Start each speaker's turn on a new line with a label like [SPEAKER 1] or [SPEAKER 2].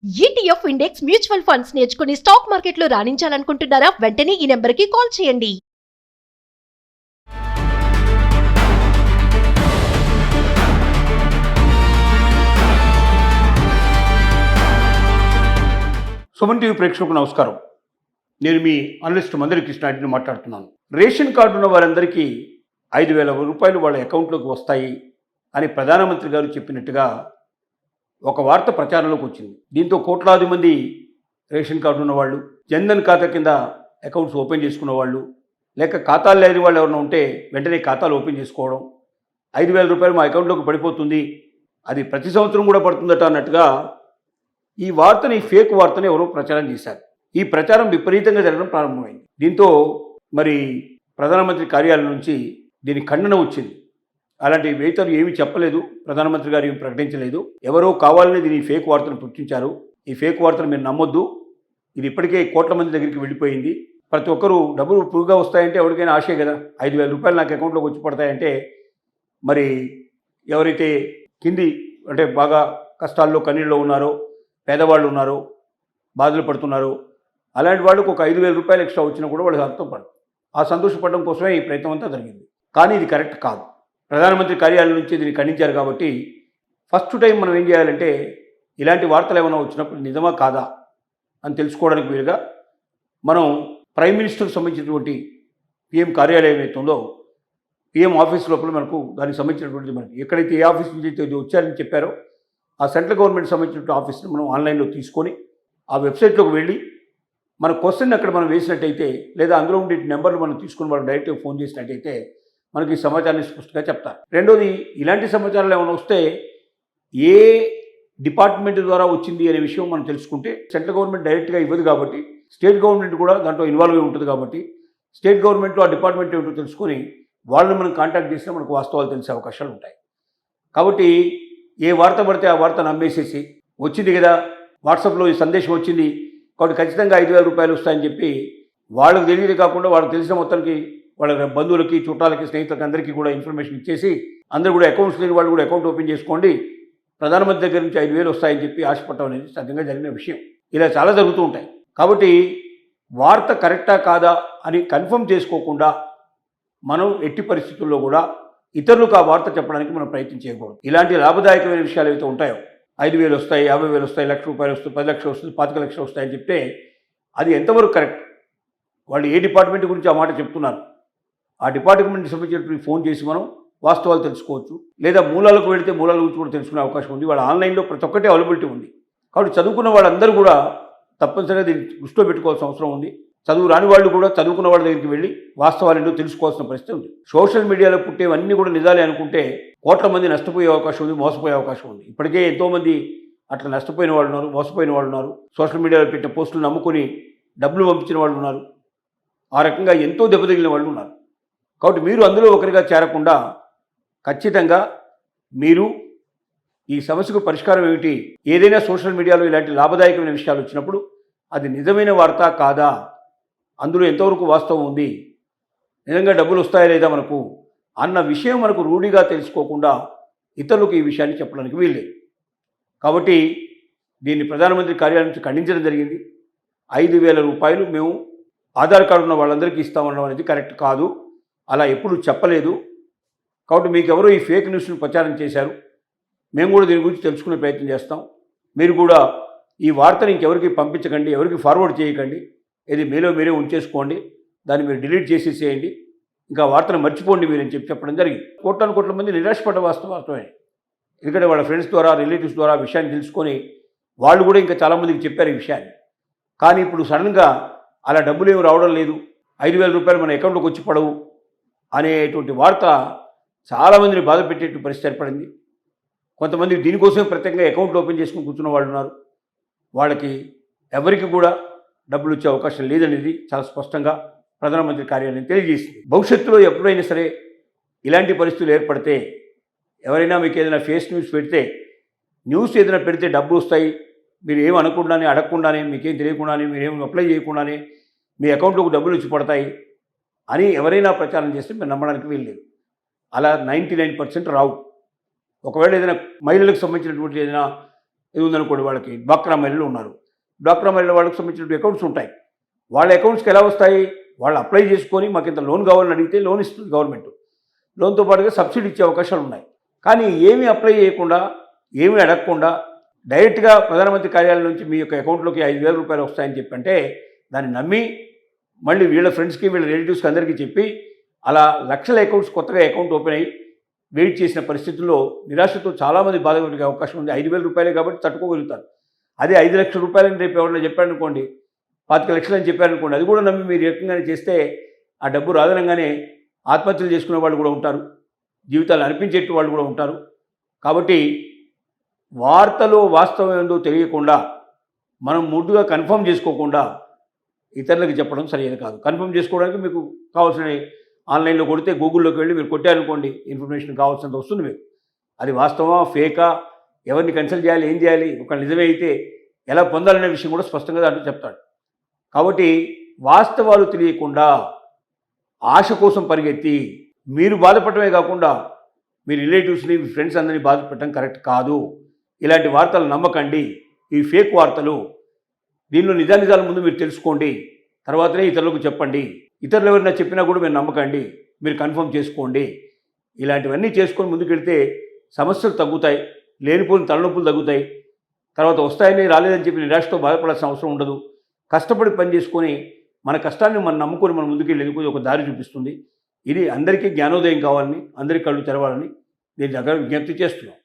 [SPEAKER 1] ETF index mutual funds నేర్చుకుని stock మార్కెట్లో రాణించాలనుకుంటున్నారా? వెంటనే ఈ నెంబర్కి కాల్ చేయండి.
[SPEAKER 2] సుమన్ టీవీ ప్రేక్షకులకు నమస్కారం. నేను మీ అనలిస్ట్ మందరి కృష్ణారెడ్డిని మాట్లాడుతున్నాను. రేషన్ కార్డు ఉన్న వారందరికీ 5,000 రూపాయలు వాళ్ళ అకౌంట్లోకి వస్తాయి అని ప్రధానమంత్రి గారు చెప్పినట్టుగా ఒక వార్త ప్రచారంలోకి వచ్చింది. దీంతో కోట్లాది మంది రేషన్ కార్డు ఉన్నవాళ్ళు, జన్ధన్ ఖాతా కింద అకౌంట్స్ ఓపెన్ చేసుకున్న వాళ్ళు, లేక ఖాతాలు లేని వాళ్ళు ఎవరైనా ఉంటే వెంటనే ఖాతాలు ఓపెన్ చేసుకోవడం, 5,000 రూపాయలు మా అకౌంట్లోకి పడిపోతుంది, అది ప్రతి సంవత్సరం కూడా పడుతుందట అన్నట్టుగా ఈ వార్తని, ఫేక్ వార్తని ఎవరో ప్రచారం చేశారు. ఈ ప్రచారం విపరీతంగా జరగడం ప్రారంభమైంది. దీంతో మరి ప్రధానమంత్రి కార్యాలయం నుంచి దీని ఖండన వచ్చింది. అలాంటి వేతలు ఏమీ చెప్పలేదు, ప్రధానమంత్రి గారు ఏమి ప్రకటించలేదు. ఎవరో కావాలని దీని ఫేక్ వార్తను పుట్టించారు. ఈ ఫేక్ వార్తను మీరు నమ్మొద్దు. ఇది ఇప్పటికే కోట్ల మంది దగ్గరికి వెళ్ళిపోయింది. ప్రతి ఒక్కరూ డబ్బులు పురుగా వస్తాయంటే ఎవరికైనా ఆశే కదా. 5,000 రూపాయలు నాకు అకౌంట్లోకి వచ్చి పడతాయంటే మరి ఎవరైతే కింది అంటే బాగా కష్టాల్లో కన్నీళ్ళలో ఉన్నారో, పేదవాళ్ళు ఉన్నారో, బాధలు పడుతున్నారో అలాంటి వాళ్ళకు ఒక 5,000 రూపాయలు ఎక్స్ట్రా వచ్చినా కూడా వాళ్ళు అర్థపడరు. ఆ సంతోషపడడం కోసమే ఈ ప్రయత్నం అంతా జరిగింది. కానీ ఇది కరెక్ట్ కాదు. ప్రధానమంత్రి కార్యాలయం నుంచి దీన్ని ఖండించారు కాబట్టి ఫస్ట్ టైం మనం ఏం చేయాలంటే ఇలాంటి వార్తలు ఏమైనా వచ్చినప్పుడు నిజమా కాదా అని తెలుసుకోవడానికి వీలుగా మనం ప్రైమ్ మినిస్టర్కి సంబంధించినటువంటి పిఎం కార్యాలయం అవుతుందో పిఎం ఆఫీస్ లోపల మనకు దానికి సంబంధించినటువంటి మనకి ఎక్కడైతే ఏ ఆఫీస్ నుంచి అయితే వచ్చారని చెప్పారో ఆ సెంట్రల్ గవర్నమెంట్ సంబంధించినటువంటి ఆఫీస్ని మనం ఆన్లైన్లో తీసుకొని ఆ వెబ్సైట్లోకి వెళ్ళి మన క్వశ్చన్ అక్కడ మనం వేసినట్టయితే, లేదా అందులో ఉండే నెంబర్లు మనం తీసుకుని వాళ్ళు డైరెక్ట్గా ఫోన్ చేసినట్టయితే మనకి ఈ సమాచారాన్ని స్పష్టంగా చెప్తారు. రెండోది, ఇలాంటి సమాచారాలు ఏమైనా వస్తే ఏ డిపార్ట్మెంట్ ద్వారా వచ్చింది అనే విషయం మనం తెలుసుకుంటే, సెంట్రల్ గవర్నమెంట్ డైరెక్ట్గా ఇవ్వదు కాబట్టి స్టేట్ గవర్నమెంట్ కూడా దాంట్లో ఇన్వాల్వ్ అయి ఉంటుంది కాబట్టి స్టేట్ గవర్నమెంట్లో ఆ డిపార్ట్మెంట్ ఏమిటో తెలుసుకొని వాళ్ళని మనం కాంటాక్ట్ చేసినా మనకు వాస్తవాలు తెలిసే అవకాశాలు ఉంటాయి. కాబట్టి ఏ వార్త పడితే ఆ వార్త నమ్మేసేసి వచ్చింది కదా, వాట్సాప్లో ఈ సందేశం వచ్చింది కాబట్టి ఖచ్చితంగా 5,000 రూపాయలు వస్తాయని చెప్పి వాళ్ళకి తెలియదు కాకుండా వాళ్ళకి తెలిసిన మొత్తానికి వాళ్ళ బంధువులకి, చుట్టాలకి, స్నేహితులకి అందరికీ కూడా ఇన్ఫర్మేషన్ ఇచ్చేసి అందరూ కూడా అకౌంట్స్ లేని వాళ్ళు కూడా అకౌంట్ ఓపెన్ చేసుకోండి, ప్రధానమంత్రి దగ్గర నుంచి 5,000 వస్తాయని చెప్పి ఆశపడటం అనేది సత్యంగా జరిగిన విషయం. ఇలా చాలా జరుగుతూ ఉంటాయి. కాబట్టి వార్త కరెక్టా కాదా అని కన్ఫర్మ్ చేసుకోకుండా మనం ఎట్టి పరిస్థితుల్లో కూడా ఇతరులకు ఆ వార్త చెప్పడానికి మనం ప్రయత్నం చేయకూడదు. ఇలాంటి లాభదాయకమైన విషయాలు ఏవైతే ఉంటాయో 5,000 వస్తాయి, 50,000 వస్తాయి, 1,00,000 రూపాయలు వస్తాయి, 10 లక్షలు వస్తుంది, 25 లక్షలు వస్తాయని చెప్తే అది ఎంతవరకు కరెక్ట్? వాళ్ళు ఏ డిపార్ట్మెంట్ గురించి ఆ మాట చెప్తున్నారు, ఆ డిపార్ట్మెంట్కి సంబంధించినటువంటి ఫోన్ చేసి మనం వాస్తవాలు తెలుసుకోవచ్చు. లేదా మూలాలకు వెళితే మూలాల గురించి కూడా తెలుసుకునే అవకాశం ఉంది. వాళ్ళ ఆన్లైన్లో ప్రతి ఒక్కటి అవైలబిలిటీ ఉంది. కాబట్టి చదువుకున్న వాళ్ళందరూ కూడా తప్పనిసరిగా దీన్ని దృష్టిలో పెట్టుకోవాల్సిన అవసరం ఉంది. చదువు రాని వాళ్ళు కూడా చదువుకున్న వాళ్ళ దగ్గరికి వెళ్ళి వాస్తవాలు తెలుసుకోవాల్సిన పరిస్థితి ఉంది. సోషల్ మీడియాలో పుట్టేవన్నీ కూడా నిజాలే అనుకుంటే కోట్ల మంది నష్టపోయే అవకాశం ఉంది, మోసపోయే అవకాశం ఉంది. ఇప్పటికే ఎంతోమంది అట్లా నష్టపోయిన వాళ్ళు ఉన్నారు, మోసపోయిన వాళ్ళు ఉన్నారు. సోషల్ మీడియాలో పెట్టిన పోస్టులు నమ్ముకొని డబ్బులు పంపించిన వాళ్ళు ఉన్నారు. ఆ రకంగా ఎంతో దెబ్బతగిలిన వాళ్ళు ఉన్నారు. కాబట్టి మీరు అందులో ఒకరిగా చేరకుండా ఖచ్చితంగా మీరు ఈ సమస్యకు పరిష్కారం ఏమిటి, ఏదైనా సోషల్ మీడియాలో ఇలాంటి లాభదాయకమైన విషయాలు వచ్చినప్పుడు అది నిజమైన వార్త కాదా, అందులో ఎంతవరకు వాస్తవం ఉంది, నిజంగా డబ్బులు వస్తాయా లేదా మనకు అన్న విషయం మనకు రూఢిగా తెలుసుకోకుండా ఇతరులకు ఈ విషయాన్ని చెప్పడానికి వీల్లేదు. కాబట్టి దీన్ని ప్రధానమంత్రి కార్యాలయం నుంచి ఖండించడం జరిగింది. 5,000 రూపాయలు మేము ఆధార్ కార్డు ఉన్న వాళ్ళందరికీ ఇస్తామనడం అనేది కరెక్ట్ కాదు, అలా ఎప్పుడు చెప్పలేదు. కాబట్టి మీకు ఎవరో ఈ ఫేక్ న్యూస్ను ప్రచారం చేశారు, మేము కూడా దీని గురించి తెలుసుకునే ప్రయత్నం చేస్తాం. మీరు కూడా ఈ వార్తను ఇంకెవరికి పంపించకండి, ఎవరికి ఫార్వర్డ్ చేయకండి, ఇది మీలో మీరే ఉంచేసుకోండి, దాన్ని మీరు డిలీట్ చేసేసేయండి, ఇంకా వార్తను మర్చిపోండి మీరని చెప్పడం జరిగింది. కోట్ల మంది నిరాశపడ్డ వాస్తవమే. ఎందుకంటే వాళ్ళ ఫ్రెండ్స్ ద్వారా, రిలేటివ్స్ ద్వారా విషయాన్ని తెలుసుకొని వాళ్ళు కూడా ఇంకా చాలామందికి చెప్పారు ఈ విషయాన్ని. కానీ ఇప్పుడు సడన్గా అలా డబ్బులు ఏమి రావడం లేదు, 5,000 రూపాయలు మన అకౌంట్లోకి వచ్చి పడవు అనేటువంటి వార్త చాలామందిని బాధ పెట్టేట్టు పరిస్థితి ఏర్పడింది. కొంతమంది దీనికోసమే ప్రత్యేకంగా అకౌంట్లు ఓపెన్ చేసుకుని కూర్చున్న వాళ్ళు ఉన్నారు. వాళ్ళకి ఎవరికి కూడా డబ్బులు వచ్చే అవకాశం లేదనేది చాలా స్పష్టంగా ప్రధానమంత్రి కార్యాలయం తెలియజేసింది. భవిష్యత్తులో ఎప్పుడైనా సరే ఇలాంటి పరిస్థితులు ఏర్పడితే, ఎవరైనా మీకు ఏదైనా ఫేక్ న్యూస్ పెడితే, న్యూస్ ఏదైనా పెడితే డబ్బులు వస్తాయి, మీరు ఏమి అనకుండానే, అడగకుండానే, మీకేం తెలియకుండానే, మీరేమి అప్లై చేయకుండానే మీ అకౌంట్లోకి డబ్బులు వచ్చి పడతాయి అని ఎవరైనా ప్రచారం చేస్తే మీరు నమ్మడానికి వీల్లేదు. అలా 99% రావు. ఒకవేళ ఏదైనా మహిళలకు సంబంధించినటువంటి ఏదైనా ఇది ఉందనుకోండి, వాళ్ళకి డ్వాక్రా మహిళలు ఉన్నారు. డ్వాక్రా మహిళల వాళ్ళకి సంబంధించిన అకౌంట్స్ ఉంటాయి. వాళ్ళ అకౌంట్స్కి ఎలా వస్తాయి? వాళ్ళు అప్లై చేసుకొని మాకు ఇంత లోన్ కావాలని అడిగితే లోన్ ఇస్తుంది గవర్నమెంట్. లోన్తో పాటుగా సబ్సిడీ ఇచ్చే అవకాశాలు ఉన్నాయి. కానీ ఏమీ అప్లై చేయకుండా, ఏమీ అడగకుండా డైరెక్ట్గా ప్రధానమంత్రి కార్యాలయం నుంచి మీ యొక్క అకౌంట్లోకి 5,000 రూపాయలు వస్తాయని చెప్పంటే దాన్ని నమ్మి మళ్ళీ వీళ్ళ ఫ్రెండ్స్కి, వీళ్ళ రిలేటివ్స్కి అందరికీ చెప్పి అలా లక్షల అకౌంట్స్ కొత్తగా అకౌంట్ ఓపెన్ అయ్యి వెయిట్ చేసిన పరిస్థితుల్లో నిరాశతో చాలామంది బాధపడే అవకాశం ఉంది. 5,000 రూపాయలే కాబట్టి తట్టుకోగలుగుతారు. అదే 5 లక్షల రూపాయలని రేపు ఎవరైనా చెప్పారనుకోండి, 25 లక్షలు అని చెప్పారనుకోండి, అది కూడా నమ్మి మీరు రకంగానే చేస్తే ఆ డబ్బు రాదనంగానే ఆత్మహత్యలు చేసుకునే వాళ్ళు కూడా ఉంటారు, జీవితాలు అనిపించేట్టు వాళ్ళు కూడా ఉంటారు. కాబట్టి వార్తలో వాస్తవం ఏందో తెలియకుండా మనం ముందుగా కన్ఫర్మ్ చేసుకోకుండా ఇతరులకు చెప్పడం సరైనది కాదు. కన్ఫర్మ్ చేసుకోవడానికి మీకు కావాల్సిన ఆన్లైన్లో కొడితే గూగుల్లోకి వెళ్ళి మీరు కొట్టారనుకోండి, ఇన్ఫర్మేషన్ కావాల్సినంత వస్తుంది మీకు. అది వాస్తవమా ఫేకా, ఎవరిని కన్సల్ట్ చేయాలి, ఏం చేయాలి, ఒక నిజమే అయితే ఎలా పొందాలనే విషయం కూడా స్పష్టంగా దాంట్లో చెప్తాడు. కాబట్టి వాస్తవాలు తెలియకుండా ఆశ కోసం పరిగెత్తి మీరు బాధపడటమే కాకుండా మీ రిలేటివ్స్ని, మీ ఫ్రెండ్స్ అందరినీ బాధపెట్టడం కరెక్ట్ కాదు. ఇలాంటి వార్తలు నమ్మకండి. ఈ ఫేక్ వార్తలు, దీనిలో నిజానిజాల ముందు మీరు తెలుసుకోండి, తర్వాతనే ఇతరులకు చెప్పండి. ఇతరులు ఎవరైనా చెప్పినా కూడా మీరు నమ్మకండి, మీరు కన్ఫర్మ్ చేసుకోండి. ఇలాంటివన్నీ చేసుకొని ముందుకెళ్తే సమస్యలు తగ్గుతాయి, లేనిపోయిన తలనొప్పులు తగ్గుతాయి. తర్వాత వస్తాయని రాలేదని చెప్పి నిరాశతో బాధపడాల్సిన అవసరం ఉండదు. కష్టపడి పని చేసుకొని మన కష్టాన్ని మనం నమ్ముకొని మనం ముందుకెళ్ళేందుకు ఒక దారి చూపిస్తుంది. ఇది అందరికీ జ్ఞానోదయం కావాలని, అందరికీ కళ్ళు తెరవాలని నేను దగ్గర విజ్ఞప్తి చేస్తున్నాను.